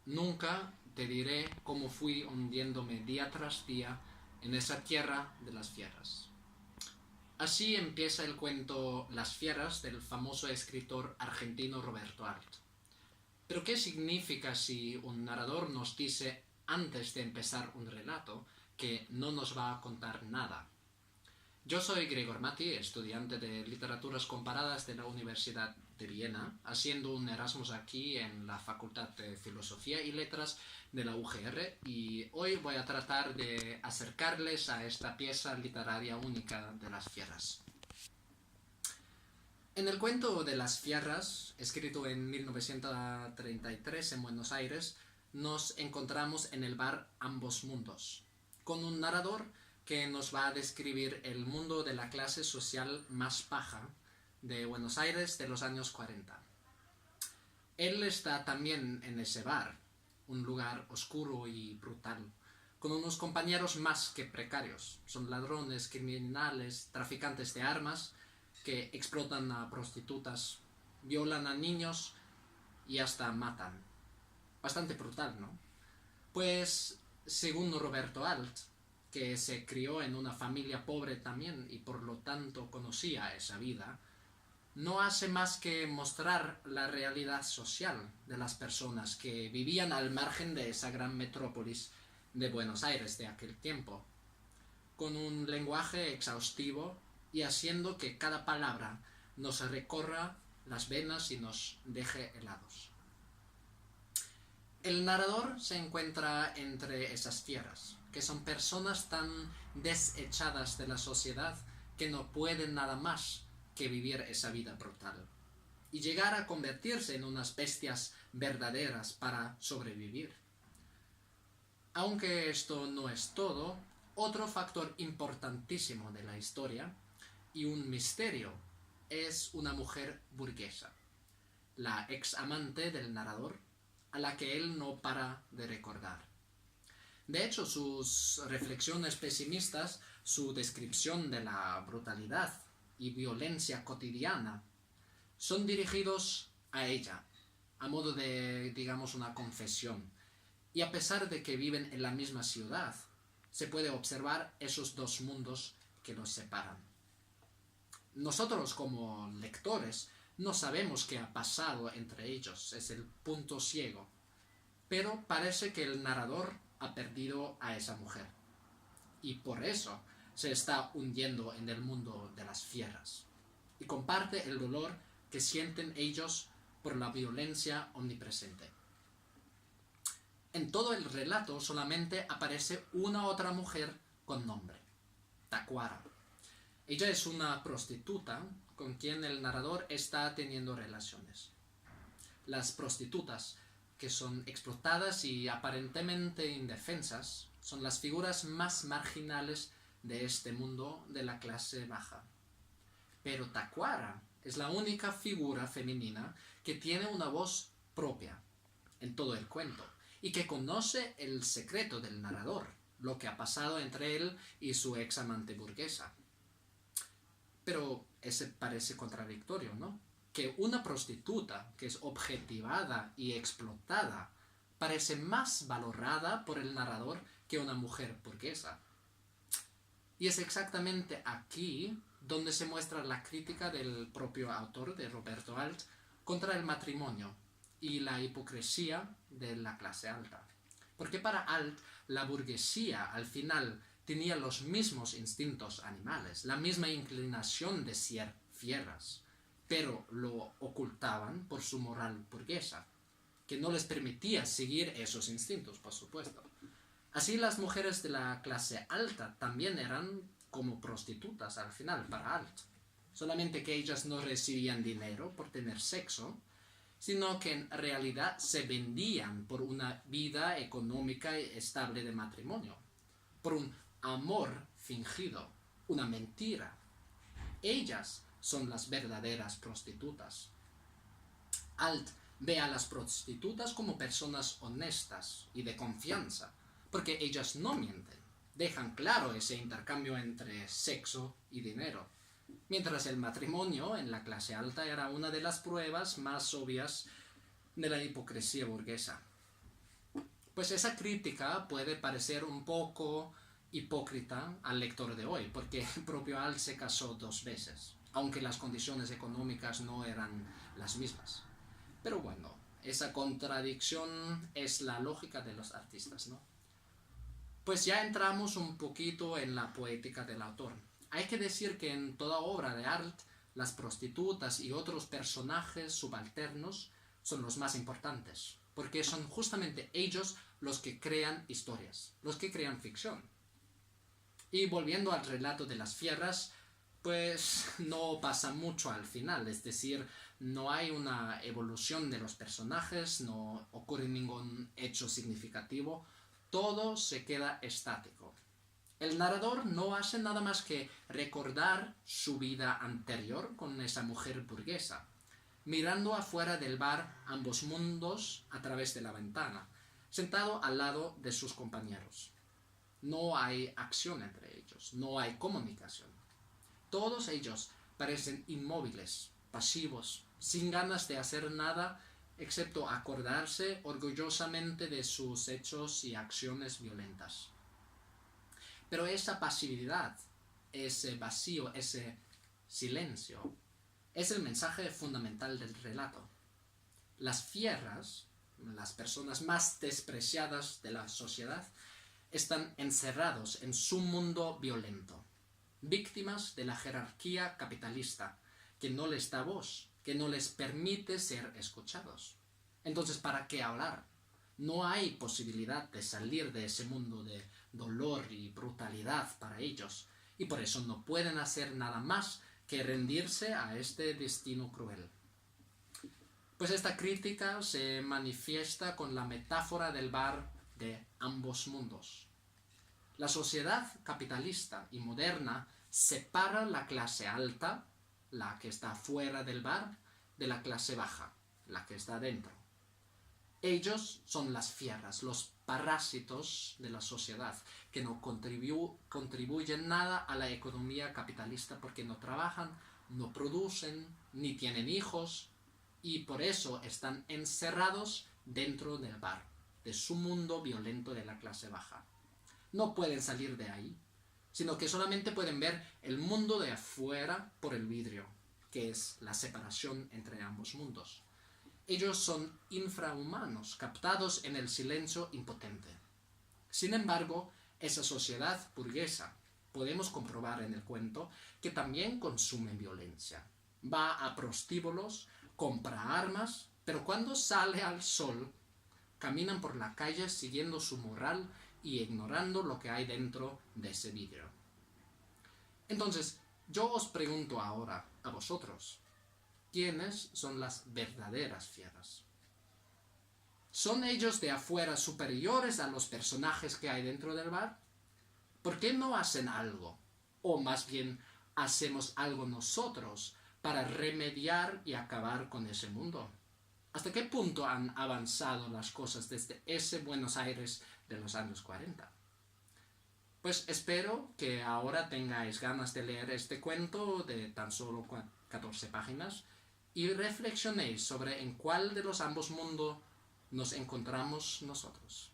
Nunca te diré cómo fui hundiéndome día tras día en esa tierra de las fieras. Así empieza el cuento Las fieras del famoso escritor argentino Roberto Alt. Pero ¿qué significa si un narrador nos dice antes de empezar un relato que no nos va a contar nada? Yo soy Gregor Mati, estudiante de Literaturas Comparadas de la Universidad de Viena, haciendo un Erasmus aquí en la Facultad de Filosofía y Letras de la UGR, y hoy voy a tratar de acercarles a esta pieza literaria única de las fieras. En el cuento de las fieras, escrito en 1933 en Buenos Aires, nos encontramos en el bar Ambos Mundos, con un narrador que nos va a describir el mundo de la clase social más baja de Buenos Aires de los años 40. Él está también en ese bar, un lugar oscuro y brutal, con unos compañeros más que precarios. Son ladrones, criminales, traficantes de armas que explotan a prostitutas, violan a niños y hasta matan. Bastante brutal, ¿no? Pues, según Roberto Alt, que se crió en una familia pobre también y por lo tanto conocía esa vida, no hace más que mostrar la realidad social de las personas que vivían al margen de esa gran metrópolis de Buenos Aires de aquel tiempo, con un lenguaje exhaustivo y haciendo que cada palabra nos recorra las venas y nos deje helados. El narrador se encuentra entre esas fieras, que son personas tan desechadas de la sociedad que no pueden nada más que vivir esa vida brutal y llegar a convertirse en unas bestias verdaderas para sobrevivir. Aunque esto no es todo, otro factor importantísimo de la historia y un misterio es una mujer burguesa, la ex amante del narrador, a la que él no para de recordar. De hecho, sus reflexiones pesimistas, su descripción de la brutalidad y violencia cotidiana, son dirigidos a ella, a modo de, digamos, una confesión. Y a pesar de que viven en la misma ciudad, se puede observar esos dos mundos que los separan. Nosotros, como lectores, no sabemos qué ha pasado entre ellos, es el punto ciego. Pero parece que el narrador ha perdido a esa mujer. Y por eso se está hundiendo en el mundo de las fieras. Y comparte el dolor que sienten ellos por la violencia omnipresente. En todo el relato solamente aparece una otra mujer con nombre, Tacuara. Ella es una prostituta con quien el narrador está teniendo relaciones. Las prostitutas, que son explotadas y aparentemente indefensas, son las figuras más marginales de este mundo de la clase baja. Pero Tacuara es la única figura femenina que tiene una voz propia en todo el cuento y que conoce el secreto del narrador, lo que ha pasado entre él y su ex amante burguesa. Pero ese parece contradictorio, ¿no? Que una prostituta que es objetivada y explotada parece más valorada por el narrador que una mujer burguesa. Y es exactamente aquí donde se muestra la crítica del propio autor, de Roberto Alt, contra el matrimonio y la hipocresía de la clase alta. Porque para Alt, la burguesía al final tenía los mismos instintos animales, la misma inclinación de ser fieras, pero lo ocultaban por su moral burguesa, que no les permitía seguir esos instintos, por supuesto. Así las mujeres de la clase alta también eran como prostitutas al final para Alt, solamente que ellas no recibían dinero por tener sexo, sino que en realidad se vendían por una vida económica y estable de matrimonio, por un amor fingido, una mentira. Ellas son las verdaderas prostitutas. Alt ve a las prostitutas como personas honestas y de confianza, porque ellas no mienten, dejan claro ese intercambio entre sexo y dinero, mientras el matrimonio en la clase alta era una de las pruebas más obvias de la hipocresía burguesa. Pues esa crítica puede parecer un poco hipócrita al lector de hoy, porque el propio Al se casó 2 veces, aunque las condiciones económicas no eran las mismas. Pero bueno, esa contradicción es la lógica de los artistas, ¿no? Pues ya entramos un poquito en la poética del autor. Hay que decir que en toda obra de arte, las prostitutas y otros personajes subalternos son los más importantes, porque son justamente ellos los que crean historias, los que crean ficción. Y volviendo al relato de las fieras, pues no pasa mucho al final, es decir, no hay una evolución de los personajes, no ocurre ningún hecho significativo, todo se queda estático. El narrador no hace nada más que recordar su vida anterior con esa mujer burguesa, mirando afuera del bar ambos mundos a través de la ventana, sentado al lado de sus compañeros. No hay acción entre ellos, no hay comunicación. Todos ellos parecen inmóviles, pasivos, sin ganas de hacer nada excepto acordarse orgullosamente de sus hechos y acciones violentas. Pero esa pasividad, ese vacío, ese silencio, es el mensaje fundamental del relato. Las fieras, las personas más despreciadas de la sociedad, están encerrados en su mundo violento, víctimas de la jerarquía capitalista, que no les da voz, que no les permite ser escuchados. Entonces, ¿para qué hablar? No hay posibilidad de salir de ese mundo de dolor y brutalidad para ellos, y por eso no pueden hacer nada más que rendirse a este destino cruel. Pues esta crítica se manifiesta con la metáfora del bar de ambos mundos. La sociedad capitalista y moderna separa la clase alta, la que está fuera del bar, de la clase baja, la que está dentro. Ellos son las fieras, los parásitos de la sociedad, que no contribuyen nada a la economía capitalista porque no trabajan, no producen, ni tienen hijos, y por eso están encerrados dentro del bar, de su mundo violento de la clase baja. No pueden salir de ahí, sino que solamente pueden ver el mundo de afuera por el vidrio, que es la separación entre ambos mundos. Ellos son infrahumanos, captados en el silencio impotente. Sin embargo, esa sociedad burguesa, podemos comprobar en el cuento, que también consume violencia. Va a prostíbulos, compra armas, pero cuando sale al sol, caminan por la calle siguiendo su moral y ignorando lo que hay dentro de ese vidrio. Entonces, yo os pregunto ahora a vosotros, ¿quiénes son las verdaderas fieras? ¿Son ellos de afuera superiores a los personajes que hay dentro del bar? ¿Por qué no hacen algo? O más bien, hacemos algo nosotros para remediar y acabar con ese mundo. ¿Hasta qué punto han avanzado las cosas desde ese Buenos Aires de los años 40? Pues espero que ahora tengáis ganas de leer este cuento de tan solo 14 páginas y reflexionéis sobre en cuál de los ambos mundos nos encontramos nosotros.